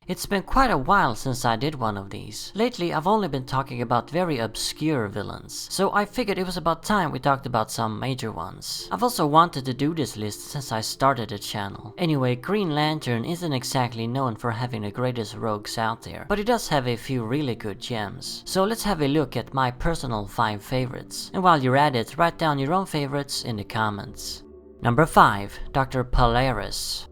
It's been quite a while since I did one of these. Lately, I've only been talking about very obscure villains, so I figured it was about time we talked about some major ones. I've also wanted to do this list since I started the channel. Anyway, Green Lantern isn't exactly known for having the greatest rogues out there, but it does have a few really good gems. So let's have a look at my personal 5 favorites. And while you're at it, write down your own favorites in the comments. Number 5. Dr. Polaris.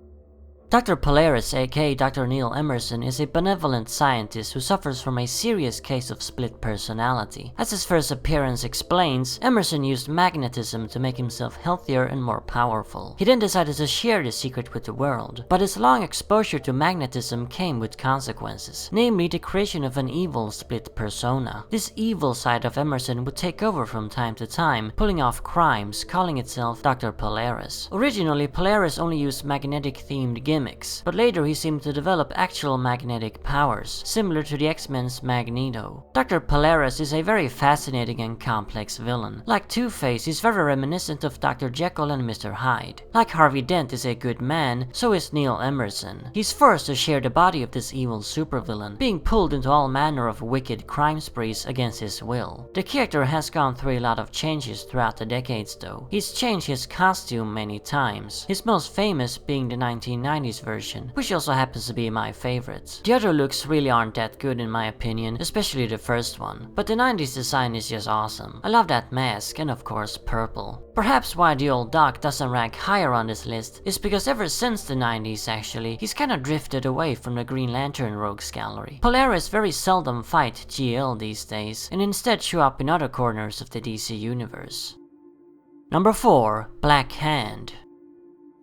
Dr. Polaris, aka Dr. Neil Emerson, is a benevolent scientist who suffers from a serious case of split personality. As his first appearance explains, Emerson used magnetism to make himself healthier and more powerful. He then decided to share the secret with the world, but his long exposure to magnetism came with consequences, namely the creation of an evil split persona. This evil side of Emerson would take over from time to time, pulling off crimes, calling itself Dr. Polaris. Originally, Polaris only used magnetic-themed gimmicks, but later he seemed to develop actual magnetic powers, similar to the X-Men's Magneto. Dr. Polaris is a very fascinating and complex villain. Like Two-Face, he's very reminiscent of Dr. Jekyll and Mr. Hyde. Like Harvey Dent is a good man, so is Neil Emerson. He's forced to share the body of this evil supervillain, being pulled into all manner of wicked crime sprees against his will. The character has gone through a lot of changes throughout the decades though. He's changed his costume many times, his most famous being the 1990s version, which also happens to be my favorite. The other looks really aren't that good in my opinion, especially the first one, but the 90s design is just awesome. I love that mask and of course purple. Perhaps why the old Doc doesn't rank higher on this list is because ever since the 90s actually, he's kinda drifted away from the Green Lantern rogues gallery. Polaris very seldom fight GL these days, and instead show up in other corners of the DC universe. Number 4. Black Hand.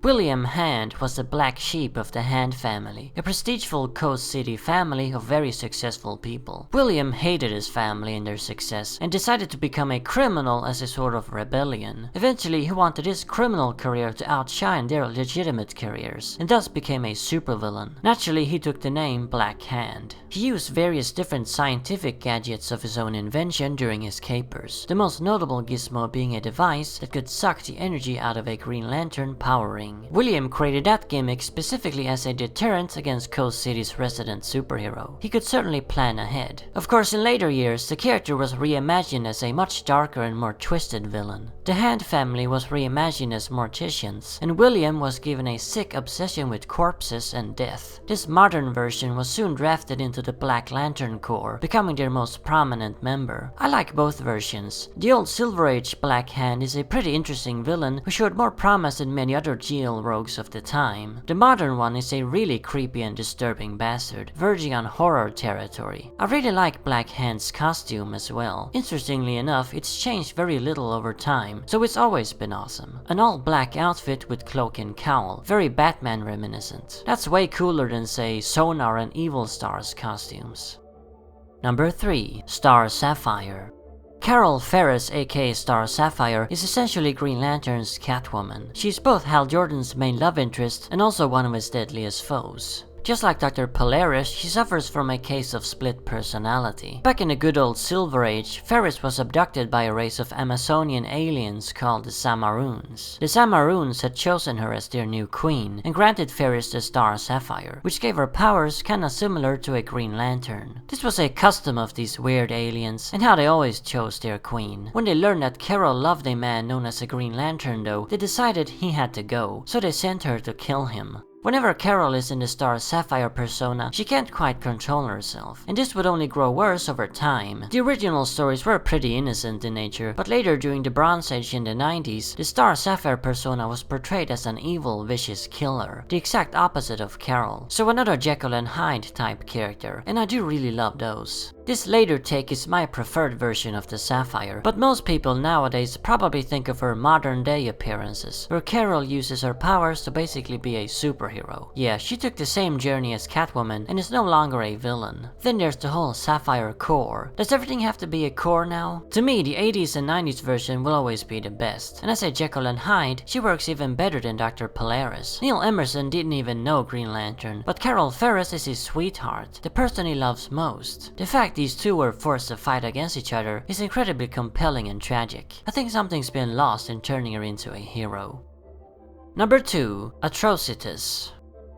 William Hand was the black sheep of the Hand family, a prestigeful Coast City family of very successful people. William hated his family and their success, and decided to become a criminal as a sort of rebellion. Eventually, he wanted his criminal career to outshine their legitimate careers, and thus became a supervillain. Naturally, he took the name Black Hand. He used various different scientific gadgets of his own invention during his capers, the most notable gizmo being a device that could suck the energy out of a Green Lantern power ring. William created that gimmick specifically as a deterrent against Coast City's resident superhero. He could certainly plan ahead. Of course, in later years, the character was reimagined as a much darker and more twisted villain. The Hand family was reimagined as morticians, and William was given a sick obsession with corpses and death. This modern version was soon drafted into the Black Lantern Corps, becoming their most prominent member. I like both versions. The old Silver Age Black Hand is a pretty interesting villain who showed more promise than many other GL rogues of the time. The modern one is a really creepy and disturbing bastard, verging on horror territory. I really like Black Hand's costume as well. Interestingly enough, it's changed very little over time, so it's always been awesome. An all-black outfit with cloak and cowl, very Batman reminiscent. That's way cooler than say Sonar and Evil Star's costumes. Number 3. Star Sapphire. Carol Ferris, aka Star Sapphire, is essentially Green Lantern's Catwoman. She's both Hal Jordan's main love interest and also one of his deadliest foes. Just like Dr. Polaris, she suffers from a case of split personality. Back in the good old Silver Age, Ferris was abducted by a race of Amazonian aliens called the Samaroons. The Samaroons had chosen her as their new queen, and granted Ferris the Star Sapphire, which gave her powers kinda similar to a Green Lantern. This was a custom of these weird aliens, and how they always chose their queen. When they learned that Carol loved a man known as a Green Lantern though, they decided he had to go, so they sent her to kill him. Whenever Carol is in the Star Sapphire persona, she can't quite control herself, and this would only grow worse over time. The original stories were pretty innocent in nature, but later during the Bronze Age in the 90s, the Star Sapphire persona was portrayed as an evil, vicious killer, the exact opposite of Carol. So another Jekyll and Hyde type character, and I do really love those. This later take is my preferred version of the Sapphire, but most people nowadays probably think of her modern day appearances, where Carol uses her powers to basically be a superhero. Yeah, she took the same journey as Catwoman and is no longer a villain. Then there's the whole Sapphire Corps. Does everything have to be a core now? To me, the 80s and 90s version will always be the best, and as a Jekyll and Hyde, she works even better than Dr. Polaris. Neil Emerson didn't even know Green Lantern, but Carol Ferris is his sweetheart, the person he loves most. The fact these two were forced to fight against each other is incredibly compelling and tragic. I think something's been lost in turning her into a hero. Number 2. Atrocitus.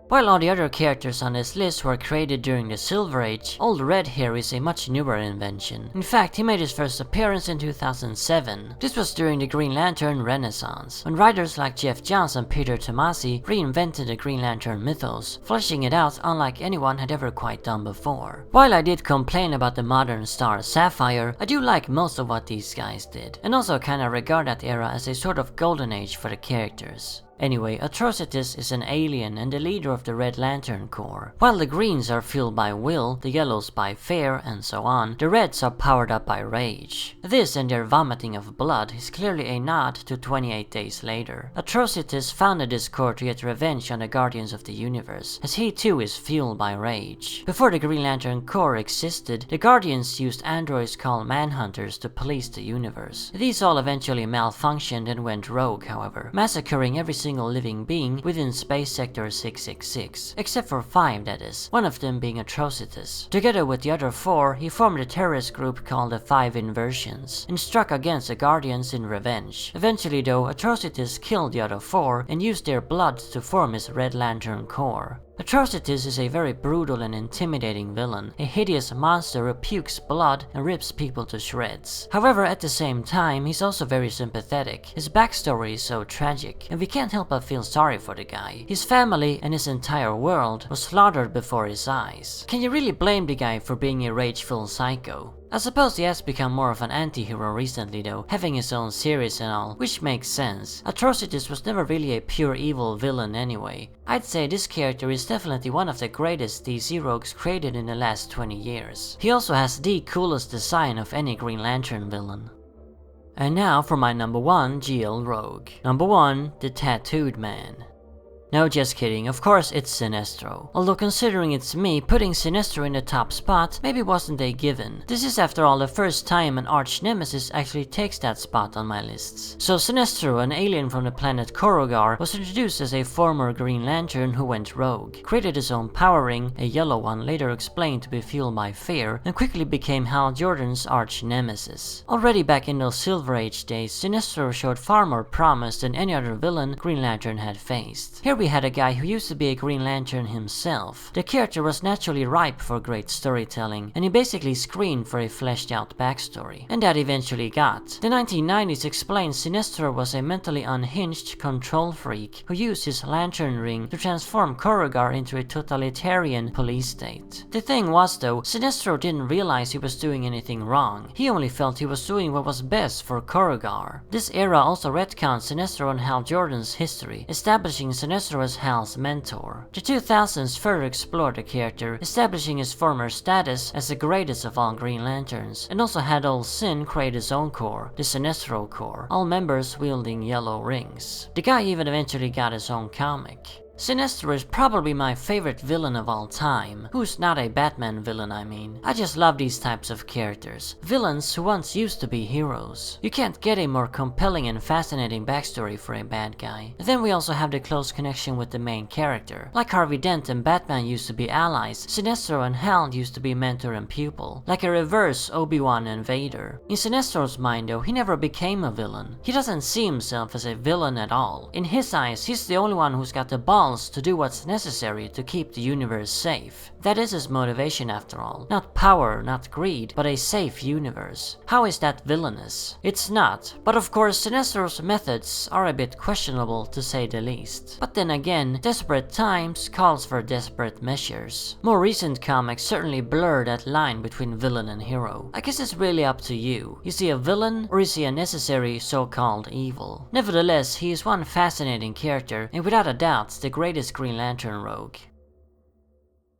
While all the other characters on this list were created during the Silver Age, Old Red here is a much newer invention. In fact, he made his first appearance in 2007. This was during the Green Lantern Renaissance, when writers like Jeff Johns and Peter Tomasi reinvented the Green Lantern mythos, fleshing it out unlike anyone had ever quite done before. While I did complain about the modern star Sapphire, I do like most of what these guys did, and also kinda regard that era as a sort of golden age for the characters. Anyway, Atrocitus is an alien and the leader of the Red Lantern Corps. While the greens are fueled by will, the yellows by fear, and so on, the reds are powered up by rage. This and their vomiting of blood is clearly a nod to 28 Days Later. Atrocitus founded this corps to get revenge on the Guardians of the Universe, as he too is fueled by rage. Before the Green Lantern Corps existed, the Guardians used androids called Manhunters to police the universe. These all eventually malfunctioned and went rogue, however, massacring every single living being within Space Sector 666, except for 5 that is, one of them being Atrocitus. Together with the other 4, he formed a terrorist group called the 5 Inversions, and struck against the Guardians in revenge. Eventually though, Atrocitus killed the other 4 and used their blood to form his Red Lantern Corps. Atrocitus is a very brutal and intimidating villain, a hideous monster who pukes blood and rips people to shreds. However, at the same time, he's also very sympathetic. His backstory is so tragic, and we can't help but feel sorry for the guy. His family and his entire world was slaughtered before his eyes. Can you really blame the guy for being a rageful psycho? I suppose he has become more of an anti-hero recently though, having his own series and all, which makes sense. Atrocitus was never really a pure evil villain anyway. I'd say this character is definitely one of the greatest DC rogues created in the last 20 years. He also has the coolest design of any Green Lantern villain. And now for my number 1 GL rogue. Number 1, the Tattooed Man. No, just kidding, of course it's Sinestro. Although considering it's me, putting Sinestro in the top spot maybe wasn't a given. This is after all the first time an arch nemesis actually takes that spot on my lists. So Sinestro, an alien from the planet Korogar, was introduced as a former Green Lantern who went rogue, created his own power ring, a yellow one later explained to be fueled by fear, and quickly became Hal Jordan's arch nemesis. Already back in those Silver Age days, Sinestro showed far more promise than any other villain Green Lantern had faced. Here we had a guy who used to be a Green Lantern himself. The character was naturally ripe for great storytelling, and he basically screamed for a fleshed out backstory. And that eventually got. The 1990s explained Sinestro was a mentally unhinged control freak who used his lantern ring to transform Korogar into a totalitarian police state. The thing was though, Sinestro didn't realize he was doing anything wrong. He only felt he was doing what was best for Korogar. This era also retcons Sinestro and Hal Jordan's history, establishing Sinestro as Hal's mentor. The 2000s further explored the character, establishing his former status as the greatest of all Green Lanterns, and also had old Sin create his own corps, the Sinestro Corps, all members wielding yellow rings. The guy even eventually got his own comic. Sinestro is probably my favorite villain of all time. Who's not a Batman villain, I mean. I just love these types of characters. Villains who once used to be heroes. You can't get a more compelling and fascinating backstory for a bad guy. Then we also have the close connection with the main character. Like Harvey Dent and Batman used to be allies, Sinestro and Hal used to be mentor and pupil. Like a reverse Obi-Wan and Vader. In Sinestro's mind though, he never became a villain. He doesn't see himself as a villain at all. In his eyes, he's the only one who's got the balls to do what's necessary to keep the universe safe. That is his motivation after all. Not power, not greed, but a safe universe. How is that villainous? It's not. But of course, Sinestro's methods are a bit questionable to say the least. But then again, desperate times calls for desperate measures. More recent comics certainly blur that line between villain and hero. I guess it's really up to you. Is he a villain or is he a necessary so-called evil? Nevertheless, he is one fascinating character and without a doubt the greatest Green Lantern rogue.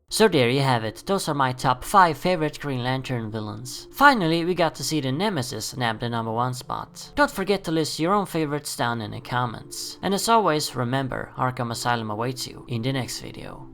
So there you have it, those are my top 5 favorite Green Lantern villains. Finally, we got to see the Nemesis nab the number 1 spot. Don't forget to list your own favorites down in the comments. And as always, remember, Arkham Asylum awaits you in the next video.